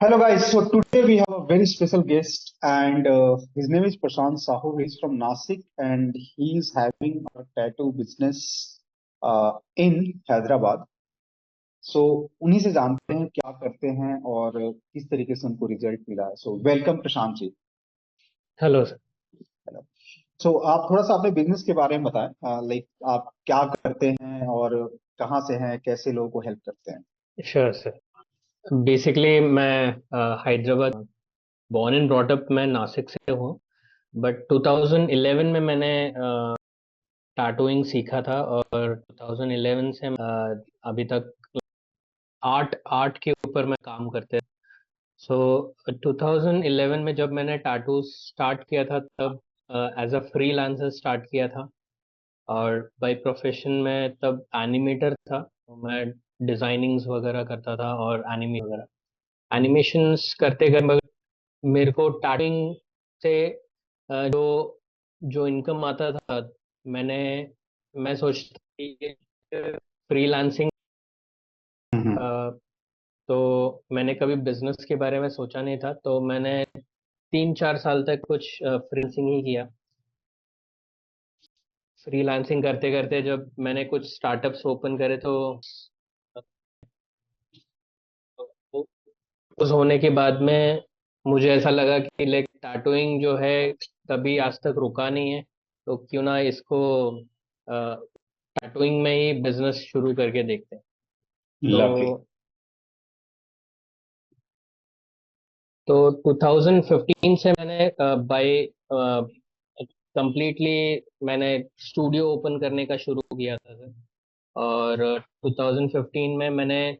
Hello guys, so today we have a very special guest and his name is Prashant Sahu. He's from Nasik and he's having a tattoo business in Hyderabad. So उन्हीं से जानते हैं क्या करते हैं और किस तरीके से उनको रिजल्ट मिला है. So welcome Prashant ji. Hello sir. So आप थोड़ा सा अपने बिजनेस के बारे में बताएं, लाइक आप क्या करते हैं और कहाँ से हैं, कैसे लोगों को हेल्प करते हैं. Sure sir. बेसिकली मैं Hyderabad born and brought up, मैं नासिक से हूँ। बट 2011 में मैंने टैटूइंग सीखा था और 2011 से अभी तक आर्ट आर्ट के ऊपर मैं काम करते। सो 2011 में जब मैंने टैटू स्टार्ट किया था तब एज अ फ्रीलांसर स्टार्ट किया था। और बाय प्रोफेशन में तब एनिमेटर था, तो मैं डिजाइनिंग्स वगैरह करता था और एनिमे वगैरह एनिमेशंस करते करते मेरे को स्टार्टिंग से जो जो इनकम आता था, मैंने मैं सोचता कि फ्रीलांसिंग, हम्म. तो मैंने कभी बिजनेस के बारे में सोचा नहीं था, तो मैंने 3-4 साल तक कुछ फ्रीलांसिंग ही किया। फ्रीलांसिंग करते करते जब मैंने कुछ स्टार्टअप्स ओपन करे तो उस होने के बाद में मुझे ऐसा लगा कि लाइक टैटूइंग जो है कभी आज तक रुका नहीं है, तो क्यों ना इसको टैटूइंग में ही बिजनेस शुरू करके देखते हैं। लवली. तो तो 2015 से मैंने बाय कंप्लीटली मैंने स्टूडियो ओपन करने का शुरू किया था सर। और 2015 में मैंने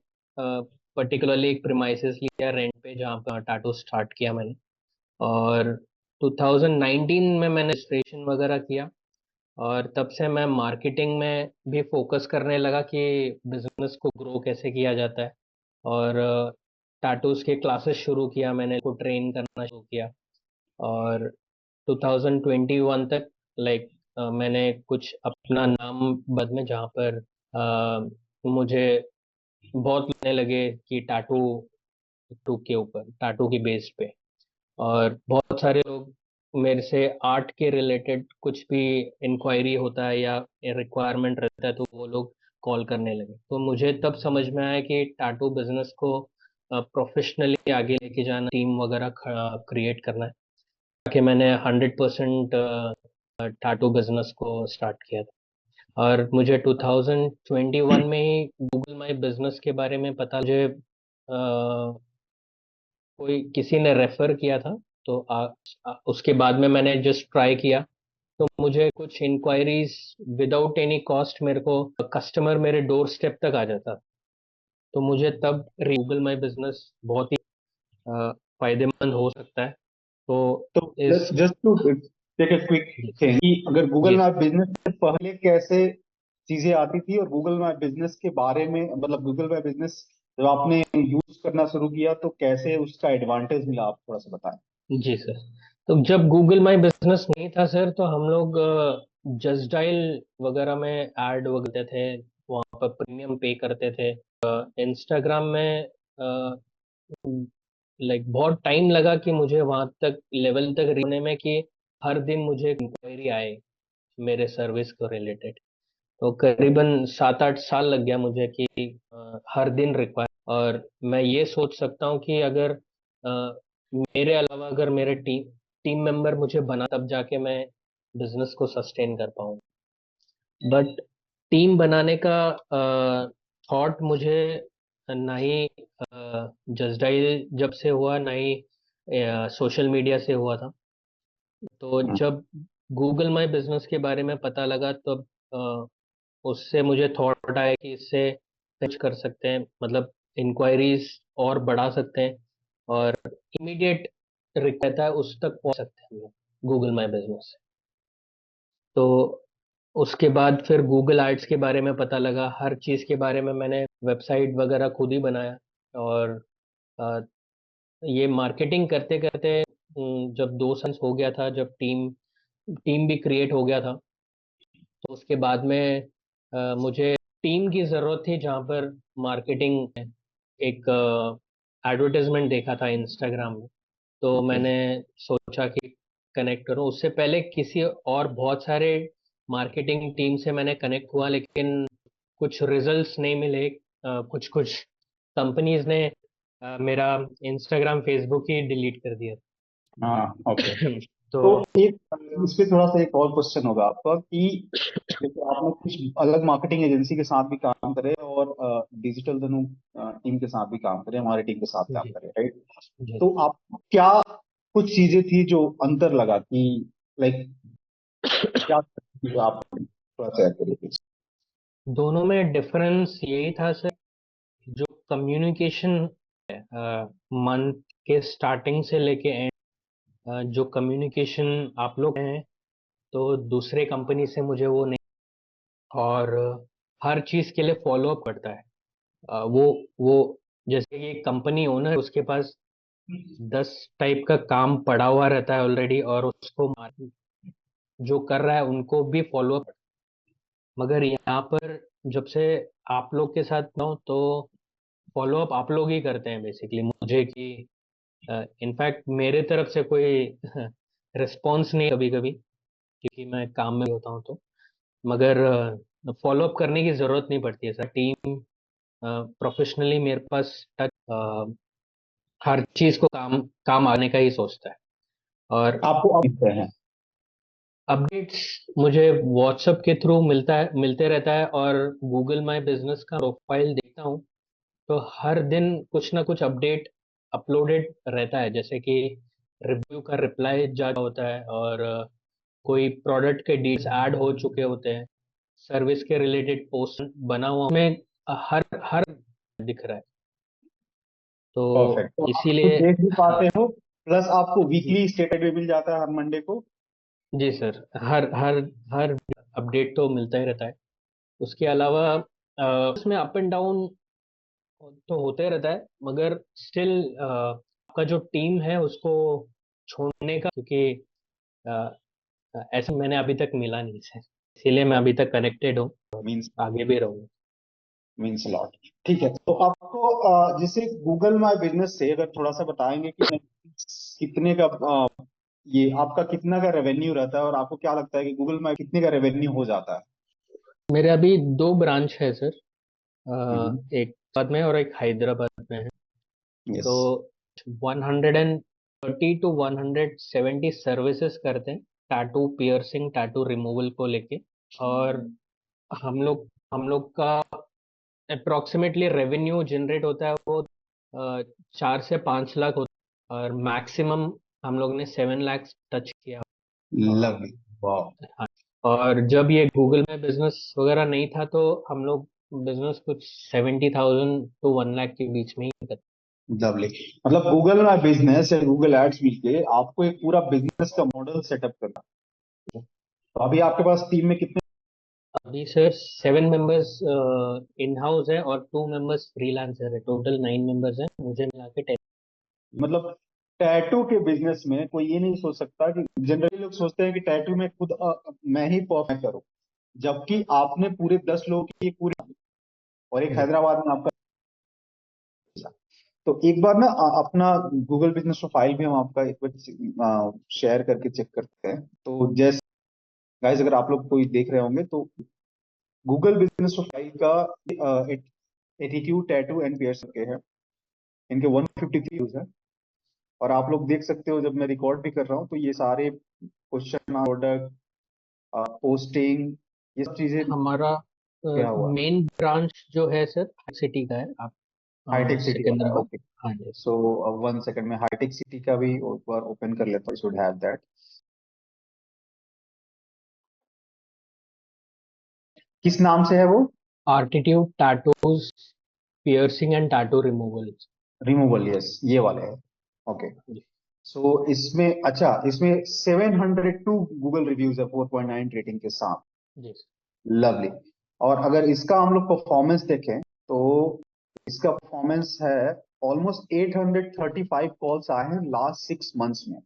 पर्टिकुलरली एक प्रीमाइसेस लिया रेंट पे, जहाँ पर टैटू स्टार्ट किया मैंने। और 2019 में मैंने रजिस्ट्रेशन वगैरह किया। और तब से मैं मार्केटिंग में भी फोकस करने लगा कि बिजनेस को ग्रो कैसे किया जाता है। और टैटूज के क्लासेस शुरू किया, मैंने को ट्रेन करना शुरू किया। और 2021 तक लाइक मैंने कुछ अपना नाम बद में, जहाँ पर मुझे बहुत लगने लगे कि टैटू टू के ऊपर, टैटू की बेस पे। और बहुत सारे लोग मेरे से आर्ट के रिलेटेड कुछ भी इंक्वायरी होता है या रिक्वायरमेंट रहता है तो वो लोग कॉल करने लगे। तो मुझे तब समझ में आया कि टैटू बिजनेस को प्रोफेशनली आगे लेके जाना, टीम वगैरह क्रिएट करना है, ताकि मैंने 100% टैटू बिजनेस को स्टार्ट किया था। और मुझे 2021 में ही गूगल माई बिजनेस के बारे में पता, मुझे कोई किसी ने रेफर किया था। तो उसके बाद में मैंने जस्ट ट्राई किया, तो मुझे कुछ इंक्वायरीज विदाउट एनी कॉस्ट, मेरे को कस्टमर मेरे डोर स्टेप तक आ जाता। तो मुझे तब गूगल माई बिजनेस बहुत ही फायदेमंद हो सकता है। तो तो इस just to take a quick G thing कि अगर गूगल जी मैप बिजनेस से पहले कैसे चीजें आती थी और गूगल मैप बिजनेस के बारे में, मतलब गूगल मैप बिजनेस जब आपने यूज करना शुरू किया तो कैसे उसका एडवांटेज मिला, आप थोड़ा सा बताएं. जी सर। तो जब गूगल माई बिजनेस नहीं था सर, तो हम लोग जस्ट डायल वगैरह में ऐड वगैरह थे, वहाँ पर प्रीमियम पे करते थे। इंस्टाग्राम में लाइक बहुत टाइम लगा कि मुझे वहां तक लेवल तक होने में कि हर दिन मुझे इंक्वायरी आए मेरे सर्विस को रिलेटेड। तो करीबन 7-8 साल लग गया मुझे कि हर दिन रिक्वायर। और मैं ये सोच सकता हूँ कि अगर मेरे अलावा अगर मेरे टीम टीम मेंबर मुझे बना, तब जाके मैं बिजनेस को सस्टेन कर पाऊँ। बट टीम बनाने का थॉट मुझे ना ही जस्ट डायल जब से हुआ, ना ही सोशल मीडिया से हुआ था। तो हम्म. जब गूगल माई बिजनेस के बारे में पता लगा, तब उससे मुझे थॉट आया कि इससे कुछ कर सकते हैं, मतलब इंक्वायरीज और बढ़ा सकते हैं, और इमीडिएट रहता है उस तक पहुंच सकते हैं हम लोग गूगल माई बिजनेस से। तो उसके बाद फिर गूगल एड्स के बारे में पता लगा, हर चीज़ के बारे में मैंने वेबसाइट वगैरह खुद ही बनाया। और अ, ये मार्केटिंग करते करते जब 2 साल हो गया था, जब टीम टीम भी क्रिएट हो गया था, तो उसके बाद में मुझे टीम की ज़रूरत थी, जहाँ पर मार्केटिंग एक एडवर्टाइजमेंट देखा था इंस्टाग्राम में, तो ओके। मैंने सोचा कि कनेक्ट करूं। उससे पहले किसी और बहुत सारे मार्केटिंग टीम से मैंने कनेक्ट हुआ, लेकिन कुछ रिजल्ट्स नहीं मिले। कुछ कुछ कंपनीज ने मेरा इंस्टाग्राम फेसबुक ही डिलीट कर दिया। हाँ, ओके। तो तो एक इस पे थोड़ा सा एक और क्वेश्चन होगा आपका कि जैसे आपने कुछ अलग मार्केटिंग एजेंसी के साथ भी काम करे और डिजिटल धनु टीम के साथ भी काम करे, हमारी टीम के साथ काम जी करे, राइट? जी। तो आप क्या कुछ चीजें थी जो अंतर लगा कि लाइक क्या जो आप थोड़ा शेयर करिए please? दोनों में डिफरेंस यही था सर, जो कम्युनिकेशन मंथ के स्टार्टिंग से लेके एंड, जो कम्युनिकेशन आप लोग हैं, तो दूसरे कंपनी से मुझे वो नहीं। और हर चीज के लिए फॉलो अप करता है। वो जैसे कि कंपनी ओनर, उसके पास 10 टाइप का काम पड़ा हुआ रहता है ऑलरेडी, और उसको जो कर रहा है उनको भी फॉलो अप। मगर यहाँ पर जब से आप लोग के साथ ना हो, तो फॉलो अप आप लोग ही करते हैं बेसिकली मुझे, कि इनफैक्ट मेरे तरफ से कोई रिस्पॉन्स नहीं कभी कभी, क्योंकि मैं काम में होता हूँ तो। मगर फॉलो अप करने की जरूरत नहीं पड़ती है सर। टीम प्रोफेशनली मेरे पास टच, हर चीज को काम काम आने का ही सोचता है। और आपको आप मिलते हैं। अपडेट्स मुझे व्हाट्सएप के थ्रू मिलते रहता है, और गूगल माय बिजनेस का प्रोफाइल देखता हूँ, तो हर दिन कुछ ना कुछ अपडेट अपलोडेड रहता है। जैसे कि रिव्यू का रिप्लाई जाता होता है, और कोई प्रोडक्ट के डील्स ऐड हो चुके होते हैं, सर्विस के रिलेटेड पोस्ट बना हुआ में हर हर दिख रहा है। तो परफेक्ट, तो आप खुद इसीलिए देख भी हाँ। पाते हो, प्लस आपको जी वीकली स्टेटमेंट भी मिल जाता है हर मंडे को। जी सर, हर हर हर अपडेट तो मिलता ही रहता है। उसके अलावा उसमें अप एंड डाउन तो होते रहता है, मगर स्टिल आपका जो टीम है उसको छोड़ने का, क्योंकि ऐसा मैंने अभी तक मिला नहीं है, इसीलिए मैं अभी तक कनेक्टेड हूँ, मीन्स आगे भी रहूँगा। Means lot. ठीक है, तो आपको जैसे गूगल माय बिजनेस से अगर थोड़ा सा बताएंगे कि कितने का ये आपका कितना का रेवेन्यू रहता है, और आपको क्या लगता है कि गूगल माय कितने का रेवेन्यू हो जाता है? मेरे अभी 2 ब्रांच है सर। हम्म। एक हैदराबाद में और एक हैदराबाद में है। यस। तो 130 to 170 सर्विसेज करते हैं, टैटू पियर्सिंग टैटू रिमूवल को लेके। और हम लोग हम लोग का अप्रोक्सीमेटली रेवेन्यू जनरेट होता है वो 4 से 5 लाख होता है, और मैक्सिमम हम लोग ने 7 लाख टच किया। और लवली। वाह। हाँ, और जब ये गूगल में बिजनेस वगैरह नहीं था, तो हम लोग बिजनेस कुछ 70,000 to 1 लाख के बीच में ही करते। लवली। मतलब गूगल माय बिजनेस या गूगल एड्स मिलके आपको एक पूरा बिजनेस का मॉडल सेटअप करना। तो अभी आपके पास टीम में कितने? अभी सर 7 मेंबर्स इन हाउस है, और 2 मेंबर्स फ्रीलांसर है। टोटल 9 मेंबर्स हैं, मुझे मिला के 10। मतलब टैटू के बिजनेस में कोई ये नहीं सोच सकता कि जनरली लोग सोचते हैं कि टैटू में खुद मैं ही परफॉर्म करूं, जबकि आपने पूरे 10 लोगों की एक पूरी, और एक जी हैदराबाद में आपका। तो एक बार ना अपना गूगल बिजनेस प्रोफाइल भी हम आपका एक बार शेयर करके चेक करते हैं। तो जैसे गाइस, अगर आप लोग कोई देख रहे होंगे तो गूगल बिजनेस प्रोफाइल का एटीट्यूड टैटू एंड पियर्स के है, इनके 153 व्यूज है। और आप लोग देख सकते हो, जब मैं रिकॉर्ड भी कर रहा हूँ तो ये सारे क्वेश्चन, प्रोडक्ट, पोस्टिंग, ये सब चीजें हमारा क्या हुआ। मेन ब्रांच जो है सर सिटी का है। आप हाईटेक सिटी वाला, सिकंदराबाद। ओके। हाँ जी। सो 1 सेकंड में हाईटेक सिटी का भी एक बार ओपन कर लेता हूँ, शुड हैव दैट। किस नाम से है वो? Artitude tattoos piercing and tattoo removal. Removal, yes, ये वाले है। ओके। जी सो इसमें अच्छा, इसमें 702 गूगल रिव्यूज है 4.9 रेटिंग के साथ। जी लवली। और अगर इसका हम लोग परफॉर्मेंस देखें तो इसका परफॉर्मेंस है ऑलमोस्ट 835 कॉल्स आए हैं लास्ट 6 मंथ्स में।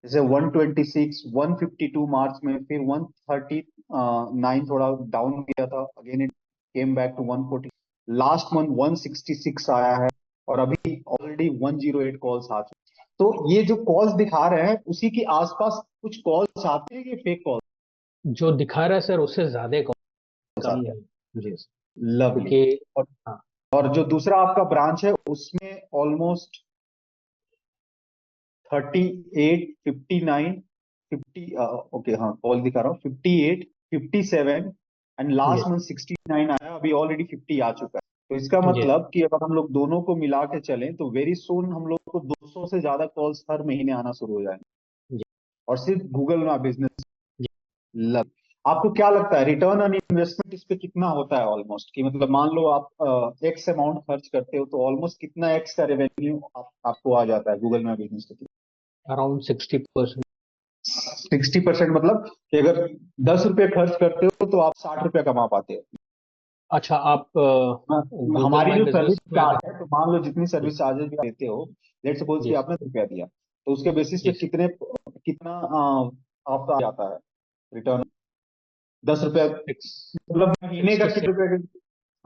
जैसे 126, 152 मार्च में, फिर 139 थोड़ा डाउन गया था, again it came back to 140। Last month 166 आया है। और अभी ऑलरेडी 108 कॉल्स आ चुके हैं। तो ये जो कॉल्स दिखा रहे हैं उसी के आसपास कुछ कॉल्स आते हैं कि फेक जो दिखा रहा है सर उससे ज्यादा कॉल्स कम आते हैं? नहीं। जी सर। लवली। क्योंकि और हाँ। और जो दूसरा आपका ब्रांच है उसमें ऑलमोस्ट 38, 59, 50, ओके हाँ कॉल दिखा रहा हूँ, 58, 57 एंड जी लास्ट मंथ 69 आया, अभी ऑलरेडी 50 आ चुका है। तो इसका जी मतलब कि अगर हम लोग दोनों को मिला के चलें तो वेरी सुन हम लोग को 200 से ज्यादा कॉल्स हर महीने आना शुरू हो जाएंगे, जी और सिर्फ गूगल में बिजनेस। जी। लग आपको क्या लगता है रिटर्न ऑन इन्वेस्टमेंट इस पे कितना होता है ऑलमोस्ट, कि मतलब मान लो आप एक्स अमाउंट खर्च करते हो तो ऑलमोस्ट कितना एक्स का रेवेन्यू आपको आ जाता है गूगल में बिजनेस के? अराउंड 60%। 60% मतलब कि अगर 10 रुपये खर्च करते हो तो आप 60 रुपये कमा पाते हो। अच्छा, आप हाँ, गूगल हमारी माई जो सर्विस बिजनेस में अगर। चार्ज है तो मान लो जितनी जी सर्विस चार्जेस भी आप देते हो, लेट सपोज कि जी सर। आपने रुपया दिया तो उसके बेसिस पे जी सर। कितना आपका आता है रिटर्न? 10 रुपया सिक्स मतलब महीने सिक्स का टू कितने रुपए का?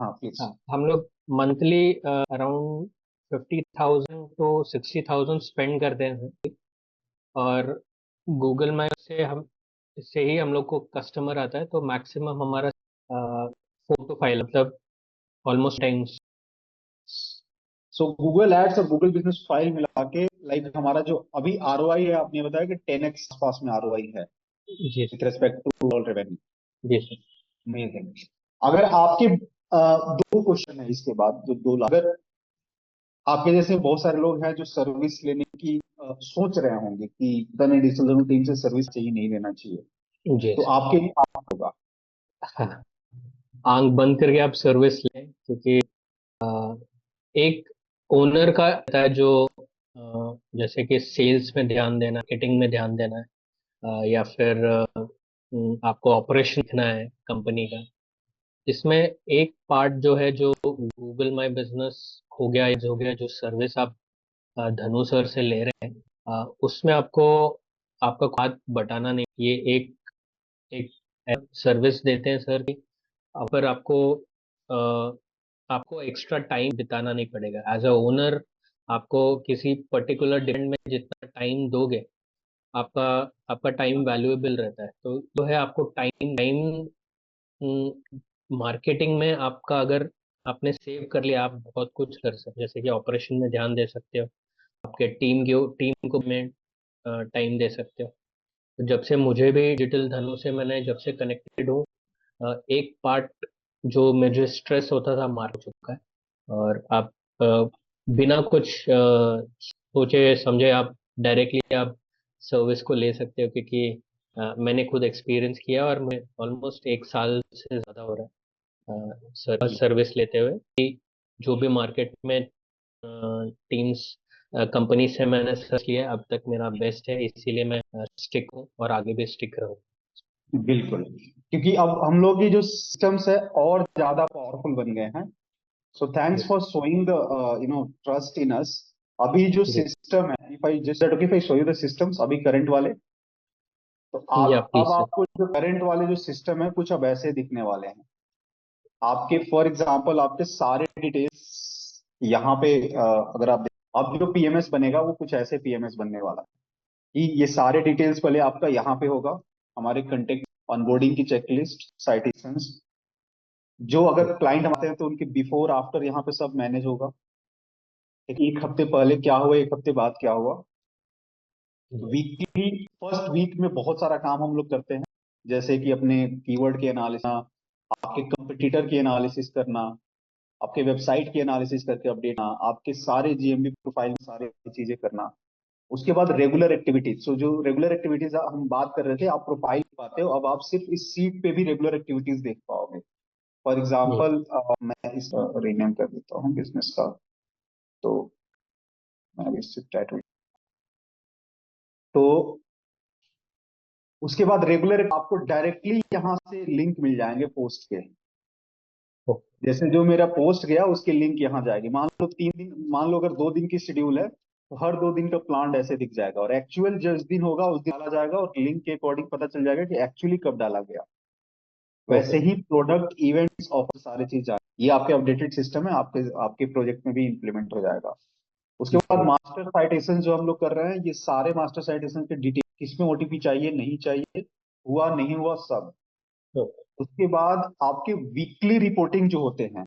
हाँ हाँ, प्लीज। हम लोग मंथली अराउंड 50,000 to 60,000 स्पेंड करते हैं सर। और गूगल माई से हम इससे ही हम लोग को कस्टमर आता है, तो मैक्सिमम हमारा 4 to 5 मतलब almost times. So Google ads और गूगल बिजनेस फाइल मिला के लाइक हमारा जो अभी आरओआई है, आपने बताया कि 10x पास में आरओआई है जी with respect to all revenue. जी सर। अमेजिंग। अगर आपके दो क्वेश्चन है इसके बाद, जो दो अगर आपके जैसे बहुत सारे लोग हैं जो सर्विस लेने की सोच रहे होंगे कि पता नहीं डिजिटल टीम से सर्विस चाहिए नहीं लेना चाहिए, जी तो सर। आपके लिए क्या होगा? हाँ, आंख बंद करके आप सर्विस लें, क्योंकि एक ओनर का रहता है जो जैसे कि सेल्स में ध्यान देना, मार्केटिंग में ध्यान देना है, या फिर आपको ऑपरेशन देखना है कंपनी का। इसमें एक पार्ट जो है, जो गूगल माई बिजनेस हो गया, या जो हो गया, जो सर्विस आप धनु सर से ले रहे हैं, उसमें आपको आपका हाथ बटाना नहीं। ये एक एक सर्विस देते हैं सर की। अगर आपको एक्स्ट्रा टाइम बिताना नहीं पड़ेगा एज अ ओनर। आपको किसी पर्टिकुलर डिपेंड में जितना टाइम दोगे, आपका आपका टाइम वैल्यूएबल रहता है। तो जो है, आपको टाइम टाइम मार्केटिंग में आपका अगर आपने सेव कर लिया, आप बहुत कुछ कर सकते, जैसे कि ऑपरेशन में ध्यान दे सकते हो, आपके टीम को में टाइम दे सकते हो। तो जब से मुझे भी डिजिटल धनु से मैंने जब से कनेक्टेड हूँ, एक पार्ट जो मुझे स्ट्रेस होता था मार हो चुका है। और आप बिना कुछ सोचे समझे आप डायरेक्टली आप सर्विस को ले सकते हो, क्योंकि मैंने खुद एक्सपीरियंस किया, और मैं ऑलमोस्ट 1 साल से ज़्यादा हो रहा है सर्विस लेते हुए। कि जो भी मार्केट में टीम्स कंपनी से मैंने सर्च किया, अब तक मेरा बेस्ट है, इसीलिए मैं स्टिक हूँ और आगे भी स्टिक रहूँ। बिल्कुल, क्योंकि अब हम लोग की जो सिस्टम्स है और ज्यादा पावरफुल बन गए हैं। सो थैंक्स जी for showing the trust in us. अभी जो जी सिस्टम है, if I just okay if I show you the systems अभी करंट वाले, तो या आप अब प्लीज सर। आपको जो करंट वाले जो सिस्टम है कुछ अब ऐसे दिखने वाले हैं आपके। फॉर एग्जांपल आपके सारे डिटेल्स यहाँ पे अगर आप अब जो पीएमएस बनेगा वो कुछ ऐसे पीएमएस बनने वाला है कि ये सारे डिटेल्स पहले आपका यहाँ पे होगा, हमारे कंटेक्ट, ऑनबोर्डिंग की चेकलिस्ट, साइटेशंस, जो अगर क्लाइंट आते हैं तो उनके बिफोर आफ्टर यहाँ पे सब मैनेज होगा। एक हफ्ते पहले क्या हुआ, एक हफ्ते बाद क्या हुआ। वीकली फर्स्ट वीक में बहुत सारा काम हम लोग करते हैं, जैसे कि अपने कीवर्ड के एनालिसिस, आपके कंपटीटर की एनालिसिस करना, आपके वेबसाइट की एनालिसिस करके अपडेट करना, आपके सारे जीएमबी प्रोफाइल में सारी चीजें करना। उसके बाद रेगुलर एक्टिविटीज, सो जो रेगुलर एक्टिविटीज हम बात कर रहे थे, आप प्रोफाइल पाते हो, अब आप सिर्फ इस सीट पे भी रेगुलर एक्टिविटीज देख पाओगे। फॉर जी एग्जाम्पल मैं इस रीनेम कर देता हूँ बिजनेस का, तो मैं इस टाइटल, तो उसके बाद रेगुलर आपको डायरेक्टली यहाँ से लिंक मिल जाएंगे पोस्ट के। जैसे जो मेरा पोस्ट गया उसकी लिंक यहाँ जाएगी, मान लो 3 दिन, मान लो अगर 2 दिन की शेड्यूल है तो हर 2 दिन का प्लान ऐसे दिख जाएगा, और एक्चुअल जिस दिन होगा उस दिन डाला जाएगा, और लिंक के अकॉर्डिंग पता चल जाएगा कि एक्चुअली कब डाला गया। वैसे ओके। ही प्रोडक्ट इवेंट्स ऑफर सारी चीज ये आपके अपडेटेड सिस्टम है, आपके आपके प्रोजेक्ट में भी इम्प्लीमेंट हो जाएगा। उसके बाद जी मास्टर साइटेशन जो हम लोग कर रहे हैं, ये सारे मास्टर साइटेशन के डिटेल, किसमें ओटीपी चाहिए नहीं चाहिए, हुआ नहीं हुआ सब। ओके उसके बाद आपके वीकली रिपोर्टिंग जो होते हैं,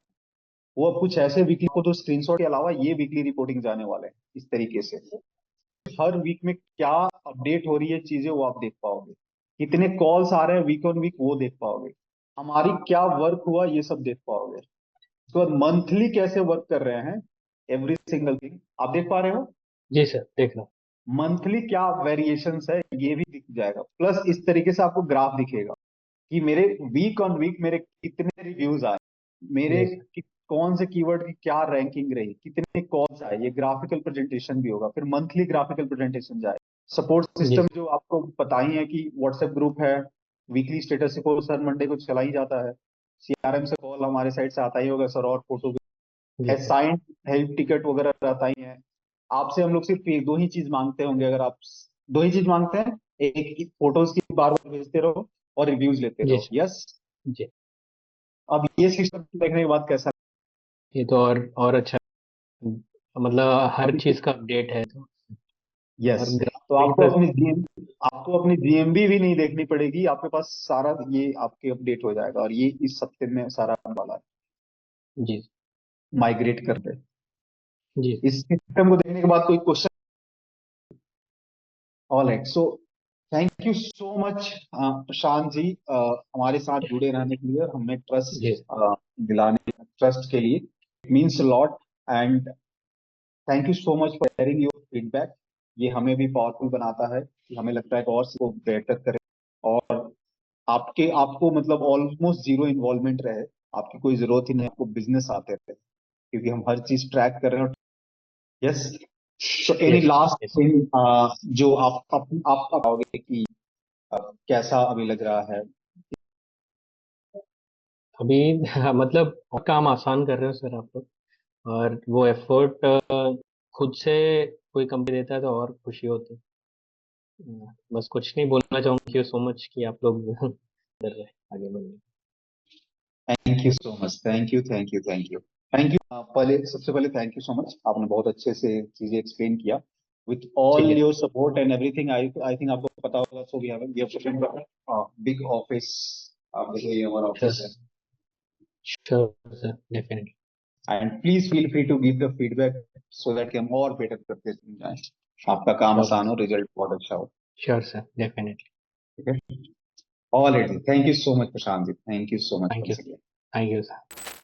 वो अब कुछ ऐसे वीकली को तो स्क्रीनशॉट के अलावा ये वीकली रिपोर्टिंग जाने वाले हैं इस तरीके से। हर वीक में क्या अपडेट हो रही है चीजें, वो आप देख पाओगे। कितने कॉल्स आ रहे हैं वीक ऑन वीक, वो देख पाओगे। हमारी क्या वर्क हुआ, ये सब देख पाओगे। उसके बाद मंथली कैसे वर्क कर रहे हैं, एवरी सिंगल थिंग आप देख पा रहे हो। जी सर, देख रहा हूँ। मंथली क्या वेरिएशंस है, ये भी दिख जाएगा। प्लस इस तरीके से आपको ग्राफ दिखेगा कि मेरे वीक ऑन वीक मेरे कितने रिव्यूज आए, मेरे जी सर। कौन से कीवर्ड की क्या रैंकिंग रही, कितने कॉल्स आए। ये ग्राफिकल प्रेजेंटेशन भी होगा, फिर मंथली ग्राफिकल प्रेजेंटेशन जाए। सपोर्ट जी सिस्टम सर। जो आपको पता ही है कि व्हाट्सएप ग्रुप है, weekly status report sir Monday को चला ही जाता है। सीआरएम से कॉल हमारे साइड से आता ही होगा सर, और फोटो जी सर। असाइंड हेल्प टिकट वगैरह रहता ही है। आपसे हम लोग सिर्फ दो ही चीज मांगते होंगे, अगर आप दो ही चीज मांगते हैं, एक फोटोज की बार बार भेजते रहो और रिव्यूज लेते जी रहो। सर। यस। जी। अब ये सिस्टम देखने के बाद कैसा, ये तो और अच्छा, मतलब हर अभी चीज का अपडेट है तो। यस, और तो ग्राफिक प्रेजेंटेशन। आपको अपनी जीएमबी भी नहीं देखनी पड़ेगी, आपके पास सारा ये आपके अपडेट हो जाएगा। और ये इस हफ्ते में सारा आने वाला है, जी माइग्रेट कर दे। जी। इस सिस्टम को देखने के बाद कोई question. All right, so thank you so much Prashant ji, हमारे साथ जुड़े रहने के लिए और हमें ट्रस्ट जी दिलाने, ट्रस्ट के लिए it means lot. And thank you so much for sharing your feedback. ये हमें भी पावरफुल बनाता है कि हमें लगता है कि और को बेटर करें। और आपको मतलब ऑलमोस्ट जीरो इन्वॉल्वमेंट रहे, आपकी कोई जरूरत ही नहीं, आपको बिजनेस आते रहे, क्योंकि हम हर चीज ट्रैक कर रहे हैं। यस। तो any yes last yes. Thing जो आप बताओगे कि कैसा अभी लग रहा है। अभी मतलब और काम आसान कर रहे हो सर आप लोग, और वो एफर्ट खुद से कोई कंपनी देता है तो और खुशी होती है। बस कुछ नहीं बोलना चाहूंगा, थैंक यू सो मच कि आप लोग कर रहे हैं आगे बढ़ने। Thank you so much, thank you thank you thank you thank you. पहले सबसे पहले थैंक यू सो मच, आपने बहुत अच्छे से चीजें एक्सप्लेन किया विथ ठीक ऑल है। Your support and everything. I think आपको पता होगा, so we have big office, ये हमारा श्योर ऑफिस है। Sure sir, definitely. And please feel free to give the feedback so that कि हम और बेटर करते जाएं, आपका काम श्योर आसान हो, रिजल्ट बहुत अच्छा हो। Sure sir, definitely. ठीक है। All right, thank you so much Prashant ji, thank you so much thank you. Once again. Thank you sir.